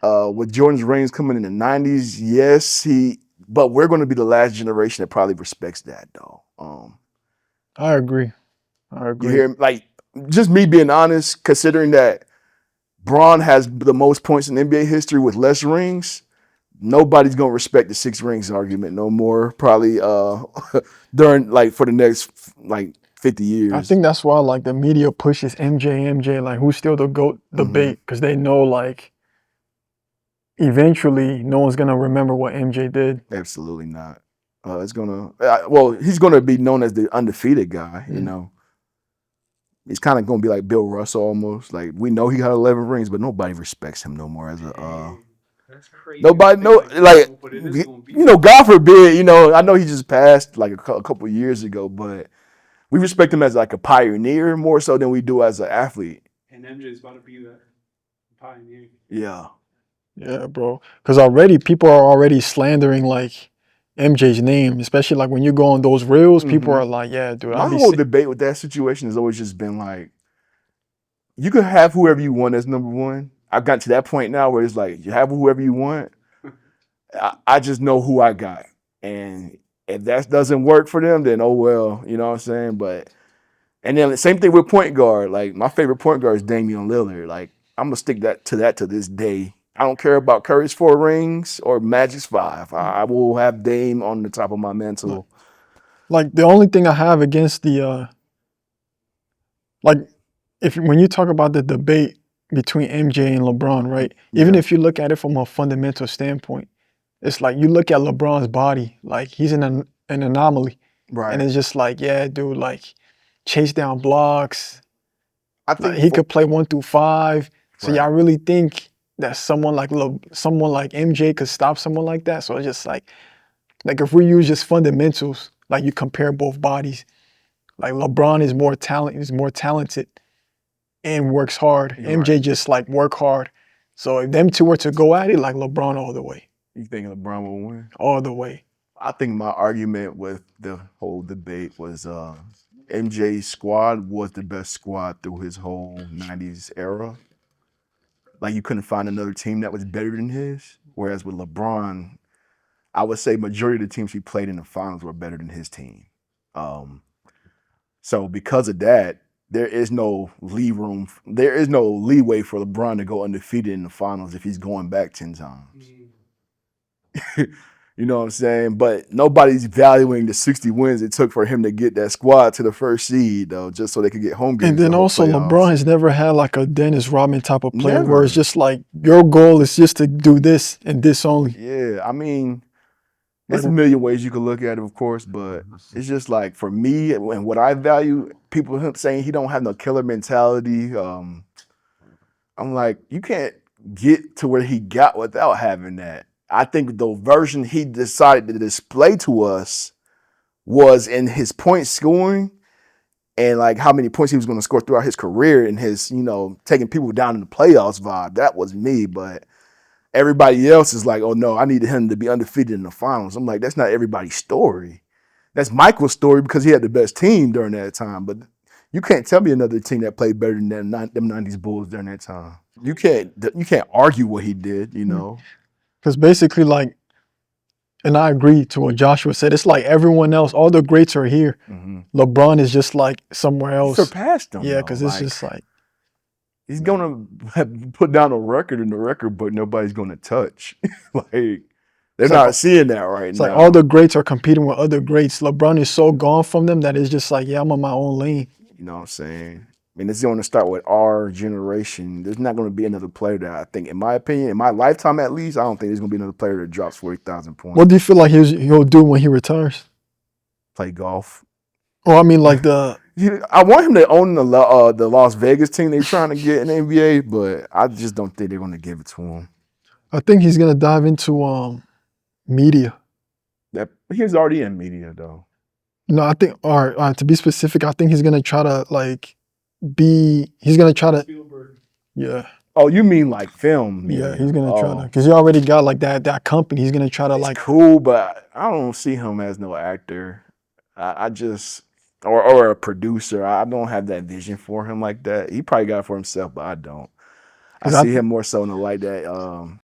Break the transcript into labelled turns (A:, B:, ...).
A: With Jordan's rings coming in the 90s, yes, but we're going to be the last generation that probably respects that, though.
B: I agree. I
A: You
B: agree.
A: hear, like, just me being honest, considering that Braun has the most points in NBA history with less rings, nobody's gonna respect the 6 rings argument no more. Probably during like for the next like 50
B: I
A: years.
B: think that's why like the media pushes MJ, like who's still the GOAT
A: Mm-hmm.
B: debate because they know like eventually no one's gonna remember what MJ did.
A: Absolutely not. It's gonna well, he's gonna be known as the undefeated guy. You
B: Mm.
A: know, he's kind of gonna be like Bill Russell almost. Like we know he got 11 rings, but nobody respects him no more as a.
C: That's crazy to
A: Nobody
C: think
A: know
C: like that,
A: like
C: though, but it is gonna be
A: you know,
C: like
A: God forbid. You know, I know he just passed like a couple years ago, but we respect him as like a pioneer more so than we do as an athlete.
C: that. And MJ is about to be that pioneer.
A: Yeah.
B: Yeah, bro. Because already people are already slandering like MJ's name, especially like when you go on those reels, people
A: Mm-hmm.
B: are like, "Yeah, dude, I'll
A: My
B: be
A: whole
B: sick."
A: debate with that situation has always just been like, you could have whoever you want as number one. I've gotten to that point now where it's like, you have whoever you want. I just know who I got. And if that doesn't work for them, then oh well, you know what I'm saying? But, and then the same thing with point guard. Like, my favorite point guard is Damian Lillard. Like, I'm going to stick that to this day. I don't care about Curry's 4 rings or Magic's 5. I will have Dame on the top of my
B: Like,
A: mantle.
B: like the only thing I have against the like if when you talk about the debate between MJ and LeBron, right? Even
A: Yeah.
B: if you look at it from a fundamental standpoint, it's like you look at LeBron's body, like he's an anomaly. And
A: Right.
B: it's just like, yeah, dude, like chase down blocks.
A: I
B: Like
A: think
B: he
A: for,
B: could play 1 through 5. So
A: right.
B: y'all really think that someone like MJ could stop someone like that? So it's just like if we use just fundamentals, like you compare both bodies, like LeBron is more talented and works hard.
A: You're right.
B: MJ just like work hard. So if them two were to go at it, like LeBron
A: You think LeBron will win?
B: all the way.
A: I think my argument with the whole debate was MJ's squad was the best squad through his whole 90s era. Like you couldn't find another team that was better than his. Whereas with LeBron, I would say majority of the teams he played in the finals were better than his team. Um, so because of that, there is no there is no leeway for LeBron to go undefeated in the finals if he's going back 10 times. You know what I'm saying? But nobody's valuing the 60 wins it took for him to get that squad to the first seed, though, just so they could get home
B: And
A: games the
B: then
A: whole
B: also LeBron
A: playoffs.
B: has never had like a Dennis Rodman type of player where it's
A: Never.
B: just like your goal is just to do this and this only.
A: Yeah, I mean,
B: Like
A: there's a million ways you could look at it, of course, but it's just like for me and what I value, people saying he don't have no killer mentality. I'm like, you can't get to where he got without having that. I think the version he decided to display to us was in his point scoring and like how many points he was going to score throughout his career and his, taking people down in the playoffs vibe. That was me, but everybody else is like, oh no, I needed him to be undefeated in the finals. I'm like, that's not everybody's story. That's Michael's story because he had the best team during that time. But you can't tell me another team that played better than them 90s Bulls during that time. You can't argue what he did, you know.
B: because basically like, and I agree to what Joshua said. It's like everyone else, all the greats are here.
A: Mm-hmm.
B: LeBron is just like somewhere
A: He
B: else.
A: surpassed them
B: Yeah,
A: though.
B: because it's
A: Like
B: just like
A: he's gonna put down a record in the record book nobody's gonna touch. Like they're
B: it's like
A: not seeing that right
B: it's like all
A: now.
B: the greats are competing with other greats. LeBron is so gone from them that it's just like, yeah, I'm on my own lane.
A: You know what I'm saying? I mean, it's going to start with our generation. There's not going to be another player that I think, in my opinion, in my lifetime at least, I don't think there's going to be another player that drops 40,000 points.
B: What do you feel like he'll do when he retires?
A: Play golf.
B: Or I mean, like
A: I want him to own the Las Vegas team they're trying to get in the NBA, but I just don't think they're going to give it to him.
B: I think he's gonna dive into media.
A: He's already in media though.
B: No, I think, all right, to be specific, I think he's gonna try to he's gonna try to,
C: Spielberg.
B: yeah,
A: Oh, you mean like film media?
B: yeah, he's gonna try to,
A: Oh,
B: because he already got like that company. He's gonna try to
A: it's
B: like,
A: cool, but I don't see him as no actor. I just or a producer. I don't have that vision for him like that. He probably got it for himself, but I don't. I
B: because I
A: see him more so in the light that